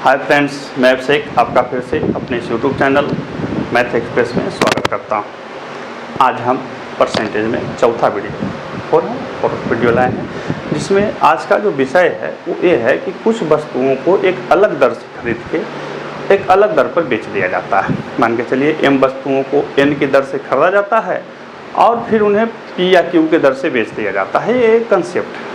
Hi friends, मैं अभिषेक आपका फिर से अपने इस यूट्यूब चैनल मैथ एक्सप्रेस में स्वागत करता हूं। आज हम परसेंटेज में चौथा वीडियो लाए हैं, जिसमें आज का जो विषय है वो ये है कि कुछ वस्तुओं को एक अलग दर से खरीद के एक अलग दर पर बेच दिया जाता है। मान के चलिए m वस्तुओं को n की दर से खरीदा जाता है और फिर उन्हें p या q के दर से बेच दिया जाता है। ये एक कंसेप्ट है।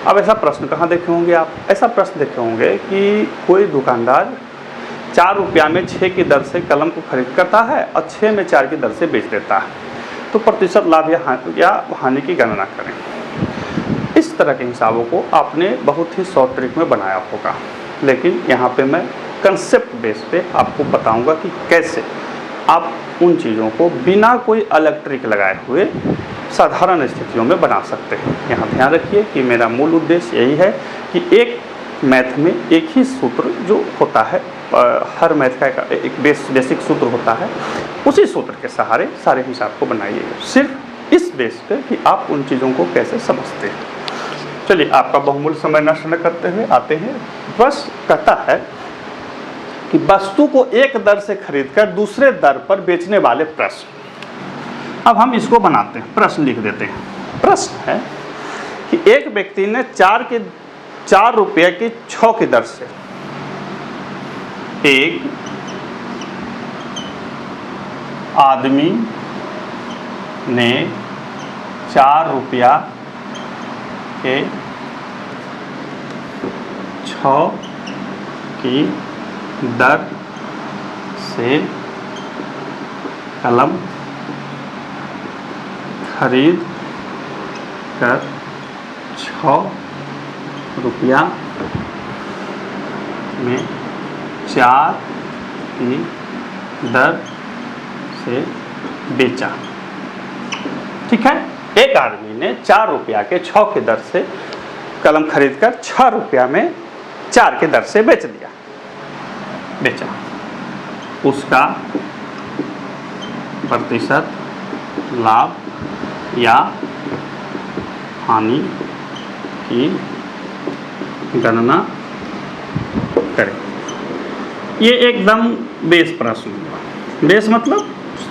अब ऐसा प्रश्न कहाँ देखे होंगे आप? ऐसा प्रश्न देखे होंगे कि कोई दुकानदार 4 रुपया में 6 की दर से कलम को खरीद करता है और 6 में 4 की दर से बेच देता है। तो प्रतिशत लाभ या हानि की गणना करें। इस तरह के हिसाबों को आपने बहुत ही शॉर्ट ट्रिक में बनाया होगा, लेकिन यहाँ पे मैं कंसेप्ट बेस पे आपको बताऊंगा कि कैसे आप उन चीज़ों को बिना कोई अलग ट्रिक लगाए हुए साधारण स्थितियों में बना सकते हैं। यहाँ ध्यान रखिए कि मेरा मूल उद्देश्य यही है कि एक मैथ में एक ही सूत्र जो होता है, हर मैथ का एक बेसिक सूत्र होता है, उसी सूत्र के सहारे सारे हिसाब को बनाइएगा, सिर्फ इस बेस पे कि आप उन चीज़ों को कैसे समझते हैं। चलिए, आपका बहुमूल्य समय नष्ट न करते हुए आते हैं। बस कहता है कि वस्तु को एक दर से खरीदकर दूसरे दर पर बेचने वाले प्रश्न। अब हम इसको बनाते हैं, प्रश्न लिख देते हैं। प्रश्न है कि एक व्यक्ति ने 4 रुपये की 6 की दर से एक आदमी ने 4 रुपया के 6 की दर से कलम खरीद कर 6 रुपया में 4 की दर से बेचा। ठीक है, एक आदमी ने 4 रुपया के 6 की दर से कलम खरीद कर 6 रुपया में 4 की दर से बेचा। उसका प्रतिशत लाभ या हानि की गणना करें। ये एकदम बेस प्रश्न हुआ। बेस मतलब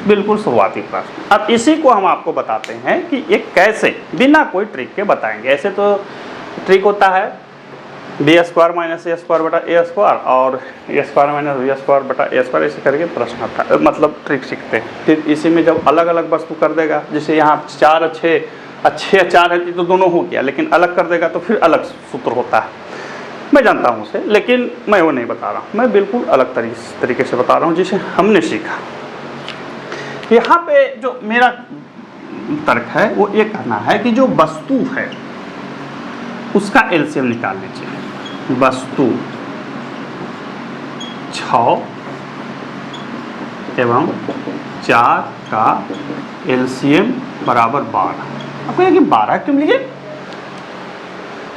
बिल्कुल शुरुआती प्रश्न। अब इसी को हम आपको बताते हैं कि ये कैसे बिना कोई ट्रिक के बताएंगे। ऐसे तो ट्रिक होता है b² माइनस a² बटा a² और a² माइनस b² बटा a², ऐसे करके प्रश्न आता है, मतलब ट्रिक सीखते हैं। फिर इसी में जब अलग अलग वस्तु कर देगा, जैसे यहाँ 4 6 4 है तो दोनों हो गया, लेकिन अलग कर देगा तो फिर अलग सूत्र होता है। मैं जानता हूँ उसे, लेकिन मैं वो नहीं बता रहा हूँ, मैं बिल्कुल अलग तरीके से बता रहा हूँ जिसे हमने सीखा। यहाँ पे जो मेरा तर्क है वो ये कहना है कि जो वस्तु है उसका एलसीएम निकाल लीजिए। वस्तु 6 एवं 4 का एलसीएम बराबर 12। आपको कि 12 क्यों लिए?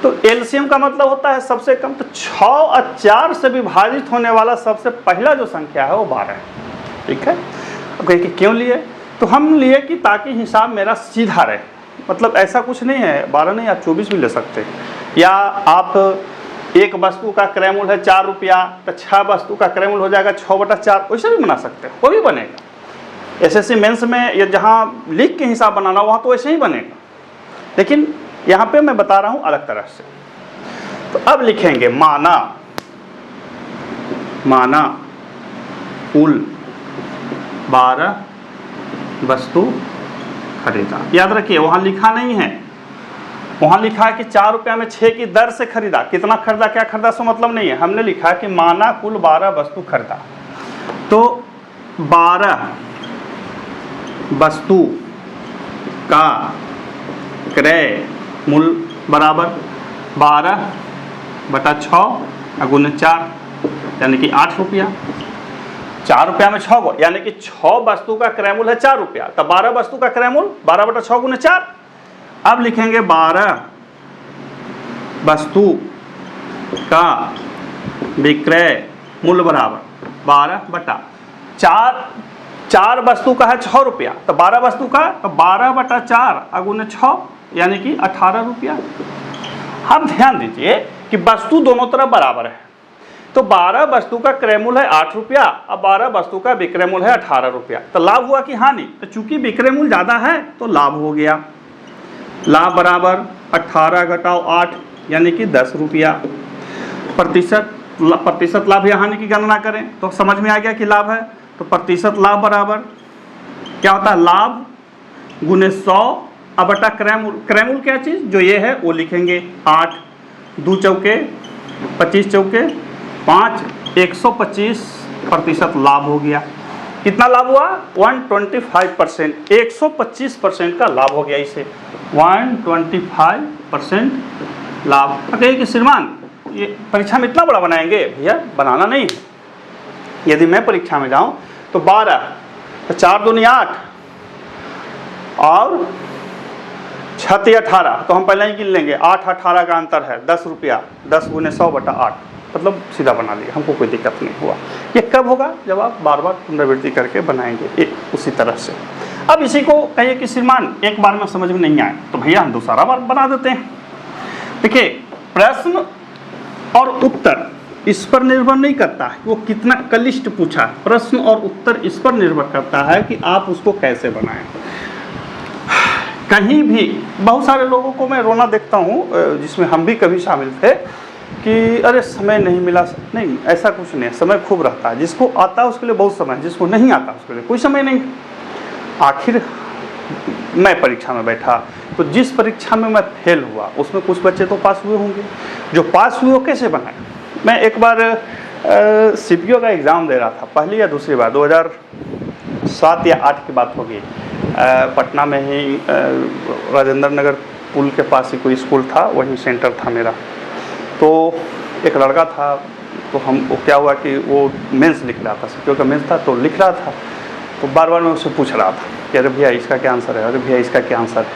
तो एलसीएम का मतलब होता है सबसे कम, तो 6 और 4 से विभाजित होने वाला सबसे पहला जो संख्या है वो 12 है। ठीक है, अब कि क्यों लिए? तो हम लिए कि ताकि हिसाब मेरा सीधा रहे। मतलब ऐसा कुछ नहीं है, 12 नहीं, आप 24 भी ले सकते हैं। या आप एक वस्तु का क्रय मूल्य है 4 रुपया, तो 6 वस्तु का क्रय मूल्य हो जाएगा 6/4, वैसे भी बना सकते हैं, वो भी बनेगा। एसएससी मेंस में या जहाँ लिख के हिसाब बनाना वहाँ तो वैसे ही बनेगा, लेकिन यहाँ पे मैं बता रहा हूँ अलग तरह से। तो अब लिखेंगे माना कुल 12 वस्तु खरीदा। याद रखिए, वहाँ लिखा नहीं है, वहाँ लिखा है कि 4 रुपया में 6 की दर से खरीदा। कितना खरीदा, क्या खरीदा, सो मतलब नहीं है। हमने लिखा है कि माना कुल 12 वस्तु खरीदा। तो 12 वस्तु का क्रय मूल्य बराबर 12/6 गुने 4, यानी कि 8 रुपया। 4 रुपया में 6 को, यानी कि 6 वस्तु का क्रय मूल्य है 4 रुपया, तो 12 वस्तु का क्रय मूल्य 12/6 गुने 4। अब लिखेंगे 12 वस्तु का विक्रय मूल्य बराबर 12/4। 4 वस्तु का है 6 रुपया, तो 12 वस्तु का 12/4 अगुने 6, यानी कि 18 रुपया। अब ध्यान दीजिए कि वस्तु दोनों तरफ बराबर है, तो 12 वस्तु का क्रय मूल्य है 8 रुपया और 12 वस्तु का विक्रय मूल्य है 18 रुपया। तो लाभ हुआ कि हानि? तो चूंकि विक्रय मूल्य ज़्यादा है तो लाभ हो गया। लाभ बराबर 18 घटाओ 8 यानी कि 10 रुपया। प्रतिशत लाभ या हानि की गणना करें तो समझ में आ गया कि लाभ है। तो प्रतिशत लाभ बराबर क्या होता है? लाभ गुने 100 अब बटा क्रय मूल्य। क्रय मूल्य क्या चीज़? जो ये है वो लिखेंगे 8 2 चौके 25 चौके 5 125% लाभ हो गया। कितना लाभ हुआ? 125%। 125% का लाभ हो गया। इसे 125% लाभ। कहिए कि श्रीमान ये परीक्षा में इतना बड़ा बनाएंगे? भैया बनाना नहीं है। यदि मैं परीक्षा में जाऊं तो 12 तो 4 दूनी 8 और 6 18 तो हम पहले ही गिन लेंगे। 8 18 का अंतर है 10 रुपया। 10 गुने 100 बटा 8 मतलब सीधा बना लिया, हमको कोई दिक्कत नहीं हुआ। ये कब होगा? जब आप बार बार पुनरावृत्ति करके बनाएंगे उसी तरह से। अब इसी को कहिए कि श्रीमान एक बार में समझ में नहीं आए तो भैया हम दूसरा बार बना देते हैं। देखिए प्रश्न और उत्तर इस पर निर्भर नहीं करता है वो कितना कलिष्ट पूछा है। प्रश्न और उत्तर इस पर निर्भर करता है कि आप उसको कैसे बनाएं। कहीं भी बहुत सारे लोगों को मैं रोना देखता हूँ, जिसमें हम भी कभी शामिल थे, कि अरे समय नहीं मिला। नहीं, ऐसा कुछ नहीं है, समय खूब रहता है। जिसको आता है उसके लिए बहुत समय है, जिसको नहीं आता उसके लिए कोई समय नहीं। आखिर मैं परीक्षा में बैठा तो जिस परीक्षा में मैं फेल हुआ उसमें कुछ बच्चे तो पास हुए होंगे। जो पास हुए वो कैसे बनाए? मैं एक बार CPO का एग्ज़ाम दे रहा था, पहली या दूसरी बार 2007 या 8 की बात होगी। पटना में ही राजेंद्र नगर पुल के पास ही कोई स्कूल था, वहीं सेंटर था मेरा। तो एक लड़का था, तो वो क्या हुआ कि वो मेंस लिख रहा था, CPO का मेंस था, तो लिख रहा था। तो बार बार मैं उससे पूछ रहा था कि अरे भैया इसका क्या आंसर है, अरे भैया इसका क्या आंसर है।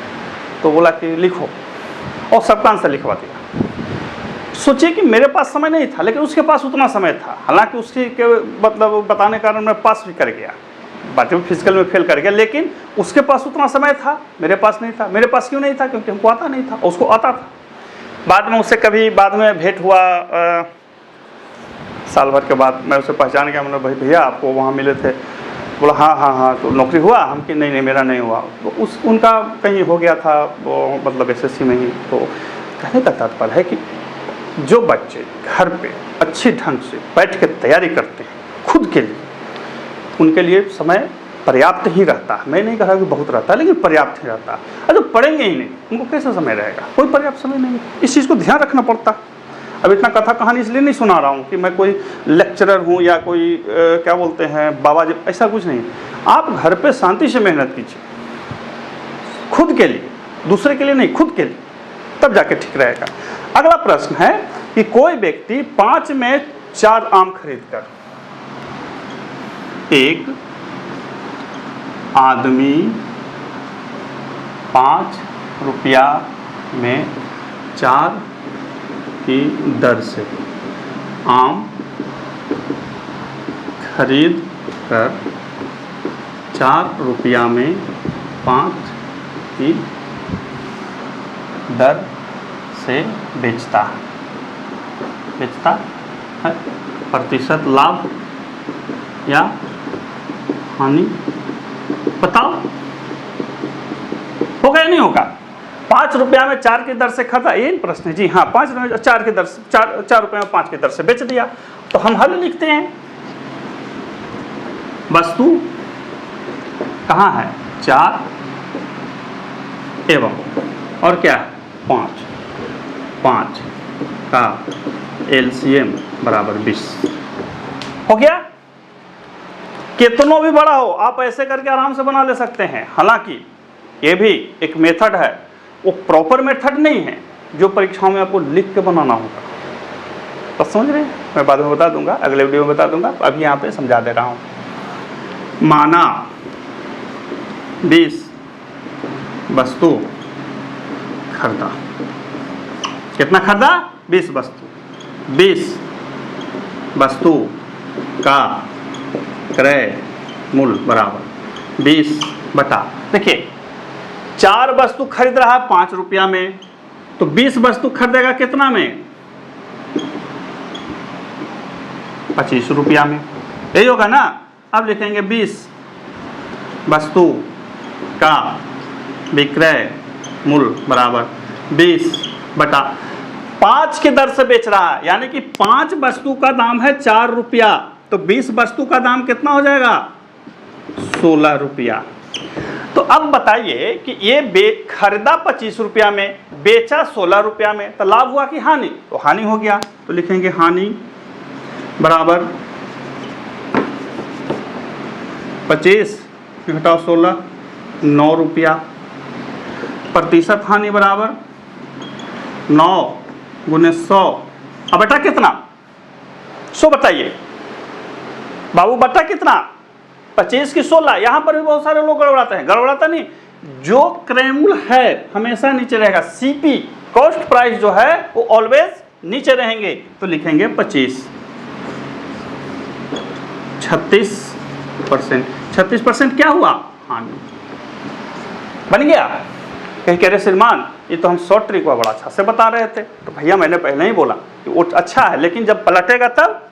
तो बोला कि लिखो, और सबका आंसर लिखवा दिया। सोचिए कि मेरे पास समय नहीं था लेकिन उसके पास उतना समय था। हालांकि उसके मतलब बताने के कारण मैं पास भी कर गया, बाकी में फिजिकल में फेल कर गया, लेकिन उसके पास उतना समय था, मेरे पास नहीं था। मेरे पास क्यों नहीं था? क्योंकि हमको आता नहीं था, उसको आता था। बाद में उससे कभी बाद में भेंट हुआ, साल भर के बाद मैं उसे पहचान गया। मैंने भाई भैया आपको वहाँ मिले थे। बोला हाँ तो नौकरी हुआ? हम कि नहीं मेरा नहीं हुआ। तो उनका कहीं हो गया था वो, मतलब SSC में ही। तो कहने का तात्पर्य है कि जो बच्चे घर पे अच्छे ढंग से बैठ के तैयारी करते हैं खुद के लिए, उनके लिए समय पर्याप्त ही रहता है। मैं नहीं कह रहा कि बहुत रहता है, लेकिन पर्याप्त ही रहता है। अगर पढ़ेंगे ही नहीं उनको कैसे समय रहेगा? कोई पर्याप्त समय नहीं। इस चीज़ को ध्यान रखना पड़ता है। अब इतना कथा कहानी इसलिए नहीं सुना रहा हूँ कि मैं कोई लेक्चरर हूँ या कोई क्या बोलते हैं बाबा जी, ऐसा कुछ नहीं। आप घर पे शांति से मेहनत कीजिए खुद के लिए, दूसरे के लिए नहीं, खुद के लिए, तब जाके ठीक रहेगा। अगला प्रश्न है कि कोई व्यक्ति 5 में 4 आम खरीद कर, एक आदमी 5 रुपया में 4 की दर से आम खरीद कर 4 रुपया में 5 की दर से बेचता है। प्रतिशत लाभ या हानि बताओ, होगा या नहीं होगा? 5 रुपया में 4 की दर से खरीदा, ये प्रश्न है जी। हाँ, 5 रुपये में 4 की दर से 4 रुपये में 5 की दर से बेच दिया। तो हम हल लिखते हैं। वस्तु कहाँ है? 4 एवं और क्या? 5 का LCM बराबर 20 हो गया। कितनों भी बड़ा हो आप ऐसे करके आराम से बना ले सकते हैं। हालांकि ये भी एक मेथड है, वो प्रॉपर मेथड नहीं है जो परीक्षाओं में आपको लिख के बनाना होगा। तो समझ रहे हैं? मैं बाद में बता दूंगा, अगले वीडियो में बता दूंगा, अभी यहाँ पे समझा दे रहा हूँ। माना 20 वस्तु खरीदा। कितना खरीदा? 20 वस्तु। 20 वस्तु का क्रय मूल्य बराबर 20 बटा, देखिए 4 वस्तु खरीद रहा है 5 रुपया में, तो 20 वस्तु खरीदेगा कितना में? 25 रुपया में, यही होगा ना। अब लिखेंगे 20 वस्तु का विक्रय मूल्य बराबर 20 बटा 5 की दर से बेच रहा है, यानी कि 5 वस्तु का दाम है 4 रुपया, तो 20 वस्तु का दाम कितना हो जाएगा 16 रुपया। तो अब बताइए कि ये खरीदा 25 रुपया में, बेचा 16 रुपया में, तो लाभ हुआ कि हानि? तो हानि हो गया। तो लिखेंगे हानि बराबर 25 घटाओ 16 9 रुपया, प्रतिशत हानि बराबर 9 गुने 100। अब बटा कितना 100 बताइए बाबू, बटा कितना 25 की 16। यहां पर भी बहुत सारे लोग गड़बड़ाते हैं, गड़बड़ाता नहीं, जो क्रय मूल्य है हमेशा नीचे रहेगा, सीपी कॉस्ट प्राइस जो है वो ऑलवेज नीचे रहेंगे। तो लिखेंगे 25 36% क्या हुआ हानि, बन गया। कह रहे श्रीमान ये तो हम शॉर्ट ट्रिक को बड़ा अच्छा से बता रहे थे। तो भैया मैंने पहले ही बोला कि वो अच्छा है, लेकिन जब पलटेगा तब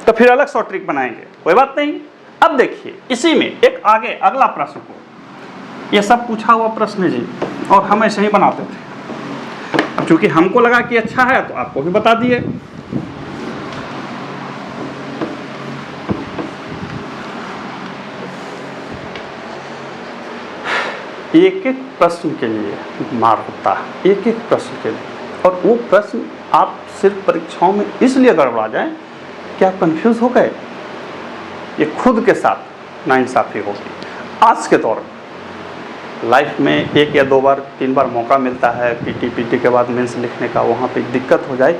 तो फिर अलग शॉर्ट ट्रिक बनाएंगे, कोई बात नहीं। अब देखिए इसी में एक आगे अगला प्रश्न को, ये सब पूछा हुआ प्रश्न जी, और हम ऐसे ही बनाते थे। अब चूंकि हमको लगा कि अच्छा है तो आपको भी बता दिए। एक एक प्रश्न के लिए मार होता है, एक एक प्रश्न के लिए, और वो प्रश्न आप सिर्फ परीक्षाओं में इसलिए गड़बड़ा जाए कि आप कंफ्यूज हो गए, ये खुद के साथ नाइंसाफी होगी। आज के दौर में लाइफ में 1 या 2 बार 3 बार मौका मिलता है पीटी के बाद मेंस लिखने का, वहाँ पे दिक्कत हो जाए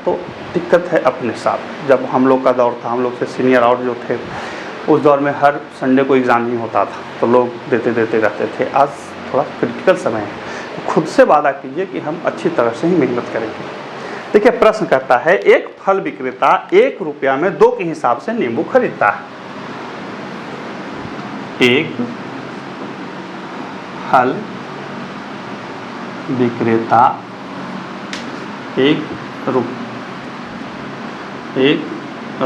तो दिक्कत है अपने साथ। जब हम लोग का दौर था, हम लोग से सीनियर और जो थे उस दौर में हर संडे को एग्ज़ाम ही होता था, तो लोग देते रहते थे। आज थोड़ा क्रिटिकल समय है, तो खुद से वादा कीजिए कि हम अच्छी तरह से ही मेहनत करेंगे। देखिए प्रश्न कहता है, एक फल विक्रेता 1 रुपया में 2 के हिसाब से नींबू खरीदता है। एक फल विक्रेता 1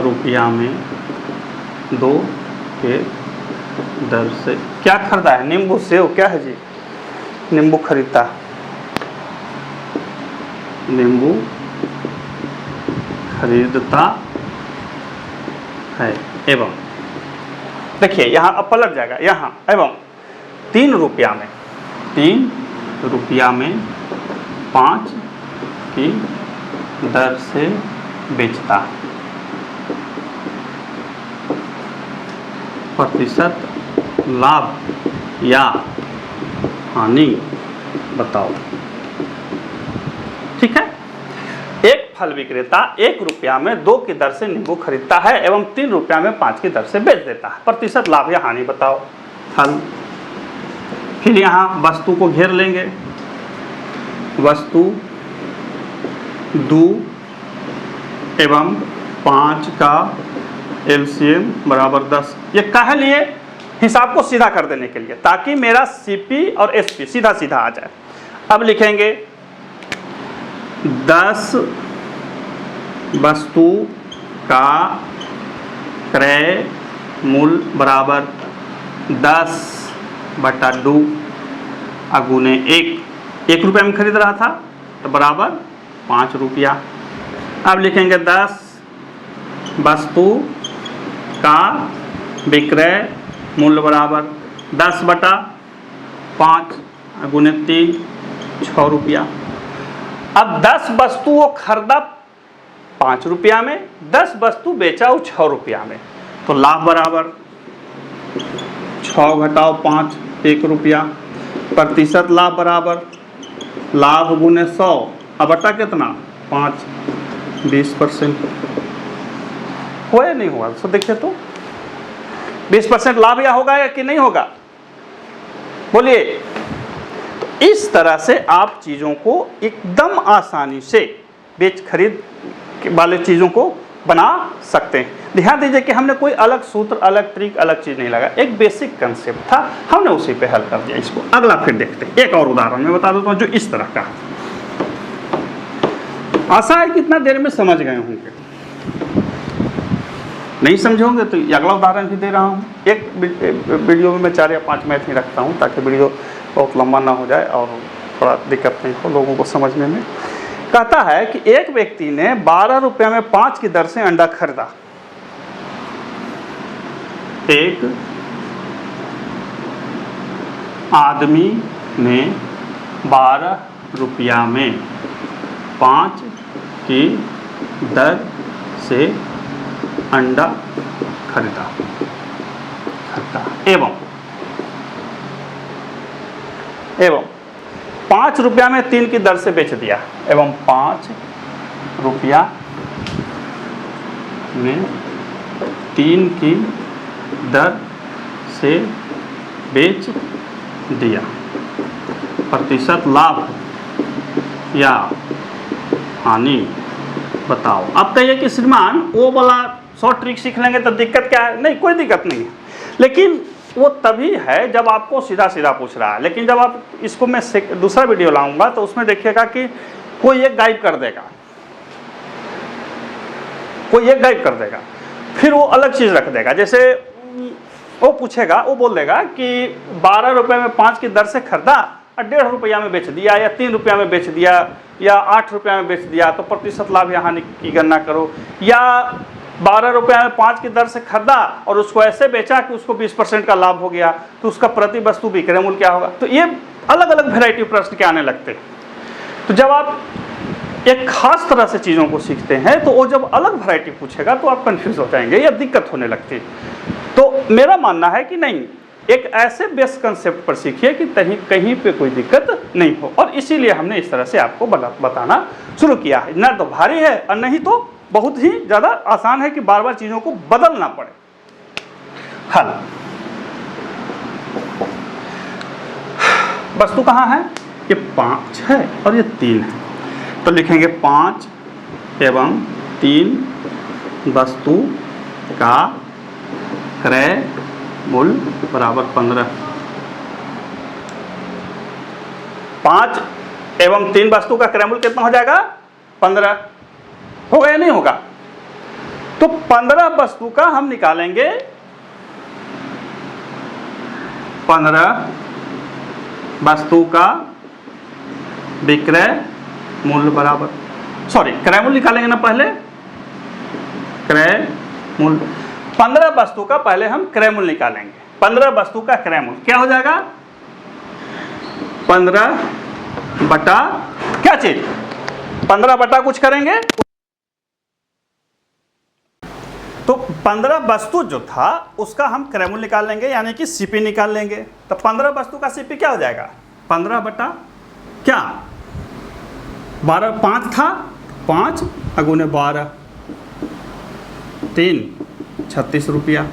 रुपया में 2 के दर से क्या खरीदा है? नींबू सेव क्या है जी? नींबू खरीदता, नींबू खरीदता है। एवं देखिए यहाँ अब पलट जाएगा, यहाँ एवं 3 रुपया में 5 की दर से बेचता है। प्रतिशत लाभ या हानि बताओ। ठीक है, एक फल विक्रेता 1 रुपया में 2 की दर से नींबू खरीदता है एवं 3 रुपया में 5 की दर से बेच देता है। प्रतिशत लाभ या हानि बताओ। फल, फिर यहाँ वस्तु को घेर लेंगे, वस्तु 2 एवं 5 का एलसीएम बराबर 10। ये काहे लिए? हिसाब को सीधा कर देने के लिए, ताकि मेरा सीपी और एसपी सीधा सीधा आ जाए। अब लिखेंगे 10 वस्तु का क्रय मूल्य बराबर 10 बटा 2 अगुने 1 रुपये में खरीद रहा था तो बराबर 5 रुपया। अब लिखेंगे 10 वस्तु का विक्रय मूल्य बराबर 10 बटा 5 गुने 3 6 रुपया। अब 10 वस्तु वो खरीदा 5 रुपया में, 10 वस्तु बेचा वो 6 रुपया में, तो लाभ बराबर 6 घटाओ 5 1 रुपया। प्रतिशत लाभ बराबर लाभ गुने 100, अब बटा कितना 5 20%। हुआ या नहीं हुआ? तो देखिए तो 20% लाभ या होगा या कि नहीं होगा, बोलिए। तो इस तरह से आप चीज़ों को एकदम आसानी से बेच खरीद वाले चीज़ों को बना सकते हैं। ध्यान दीजिए कि हमने कोई अलग सूत्र, अलग ट्रिक, अलग चीज़ नहीं लगा, एक बेसिक कंसेप्ट था, हमने उसी पे हल कर दिया इसको। अगला फिर देखते हैं, एक और उदाहरण मैं बता देता हूँ जो इस तरह का। आशा है कि इतना देर में समझ गए होंगे। नहीं समझोगे तो अगला उदाहरण भी दे रहा हूँ। एक वीडियो में मैं 4 या 5 मैथ ही रखता हूँ ताकि वीडियो बहुत लंबा ना हो जाए और थोड़ा दिक्कत नहीं हो लोगों को समझने में। कहता है कि एक व्यक्ति ने 12 रुपये में 5 की दर से अंडा खरीदा। एक आदमी ने 12 रुपया में 5 की दर से अंडा खरीदा एवं 5 रुपया में 3 की दर से बेच दिया। एवं 5 रुपया में 3 की दर से बेच दिया। प्रतिशत लाभ या हानि बताओ। अब कहिए कि श्रीमान वो वाला 100 ट्रिक सीख लेंगे तो दिक्कत क्या है? नहीं, कोई दिक्कत नहीं है, लेकिन वो तभी है जब आपको सीधा सीधा पूछ रहा है। लेकिन जब आप इसको मैं दूसरा वीडियो लाऊंगा तो उसमें देखिएगा कि कोई एक गाइड कर देगा, फिर वो अलग चीज़ रख देगा। जैसे वो पूछेगा, वो बोल देगा कि 12 रुपये में 5 की दर से खरीदा और 1.5 रुपया में बेच दिया, या 3 रुपया में बेच दिया, या 8 रुपया में बेच दिया, तो प्रतिशत लाभ या हानि की गणना करो। या 12 रुपया में 5 की दर से खरीदा और उसको ऐसे बेचा कि उसको 20% का लाभ हो गया, तो उसका प्रति वस्तु विक्रय मूल्य क्या होगा? तो ये अलग अलग वैरायटी प्रश्न के आने लगते हैं। तो जब आप एक खास तरह से चीज़ों को सीखते हैं तो वो जब अलग वैरायटी पूछेगा तो आप कंफ्यूज हो जाएंगे या दिक्कत होने लगती है। तो मेरा मानना है कि नहीं, एक ऐसे बेस कंसेप्ट पर सीखिए कि कहीं पे कोई दिक्कत नहीं हो, और इसीलिए हमने इस तरह से आपको बताना शुरू किया है। ना तो भारी है और नहीं तो बहुत ही ज़्यादा आसान है कि बार बार चीज़ों को बदलना पड़े। हल वस्तु कहाँ है? ये 5 है और ये 3 है, तो लिखेंगे 5 एवं 3 वस्तु का क्रय मूल्य बराबर 15। 5 एवं 3 वस्तु का क्रय मूल्य कितना हो जाएगा? 15 होगा या नहीं होगा? तो 15 वस्तु का हम निकालेंगे 15 वस्तु का विक्रय मूल्य बराबर, सॉरी क्रय मूल्य निकालेंगे ना पहले, क्रय मूल्य 15 वस्तु का पहले हम क्रय मूल्य निकालेंगे। 15 वस्तु का क्रय मूल्य क्या हो जाएगा? 15 बटा क्या चीज? 15 बटा कुछ करेंगे तो 15 वस्तु जो था उसका हम क्रय मूल्य निकाल लेंगे, यानी कि सीपी निकाल लेंगे। तो 15 वस्तु का सीपी क्या हो जाएगा? 15 बटा क्या? 12 5 था, 5 अगुने 12 3 36 रुपया।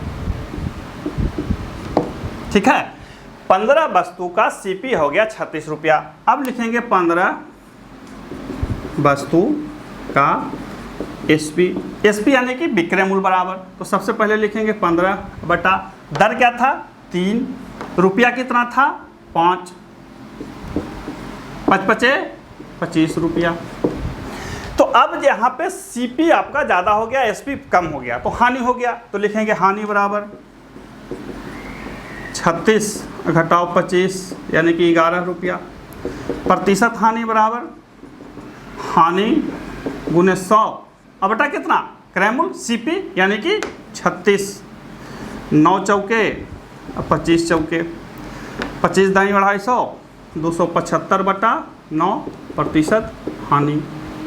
ठीक है, 15 वस्तु का सीपी हो गया 36 रुपया। अब लिखेंगे 15 वस्तु का एसपी, एसपी यानी कि विक्रय मूल्य बराबर। तो सबसे पहले लिखेंगे 15 बटा दर क्या था? 3, रुपया कितना था? 5, 5 पचे 25 रुपया। तो अब यहाँ पे सीपी आपका ज़्यादा हो गया, एसपी कम हो गया, तो हानि हो गया। तो लिखेंगे हानि बराबर 36 घटाओ 25 यानी कि 11 रुपया। प्रतिशत हानि बराबर हानि गुने 100 अब बटा कितना? क्रय मूल्य सीपी यानी कि 36, 9 चौके 25 चौके, 25 दाई 250, 275 बटा 9 प्रतिशत हानि।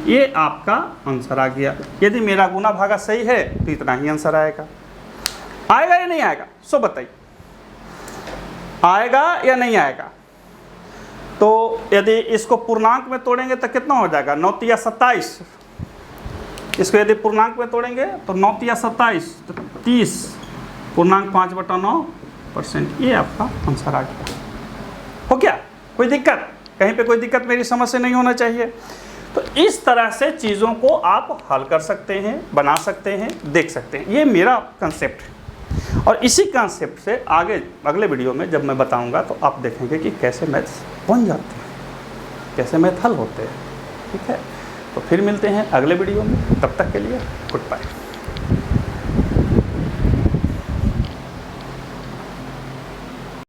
ये आपका आंसर आ गया। यदि मेरा गुना भागा सही है तो इतना ही आंसर आएगा। आएगा या नहीं आएगा? सो बताइए, आएगा या नहीं आएगा? तो यदि इसको पूर्णांक में तोड़ेंगे तो कितना हो जाएगा? 9 या 27। इसको यदि पूर्णांक में तोड़ेंगे तो 9 या 27 तो 30 पूर्णांक 5/9%। ये आपका आंसर आ गया। हो गया? कोई दिक्कत? कहीं पे कोई दिक्कत मेरी समझ से नहीं होना चाहिए। तो इस तरह से चीज़ों को आप हल कर सकते हैं, बना सकते हैं, देख सकते हैं। ये मेरा कंसेप्ट है, और इसी कंसेप्ट से आगे अगले वीडियो में जब मैं बताऊंगा तो आप देखेंगे कि कैसे मैथ्स बन जाते हैं, कैसे मैथ हल होते हैं। ठीक है, तो फिर मिलते हैं अगले वीडियो में। तब तक के लिए गुड बाय।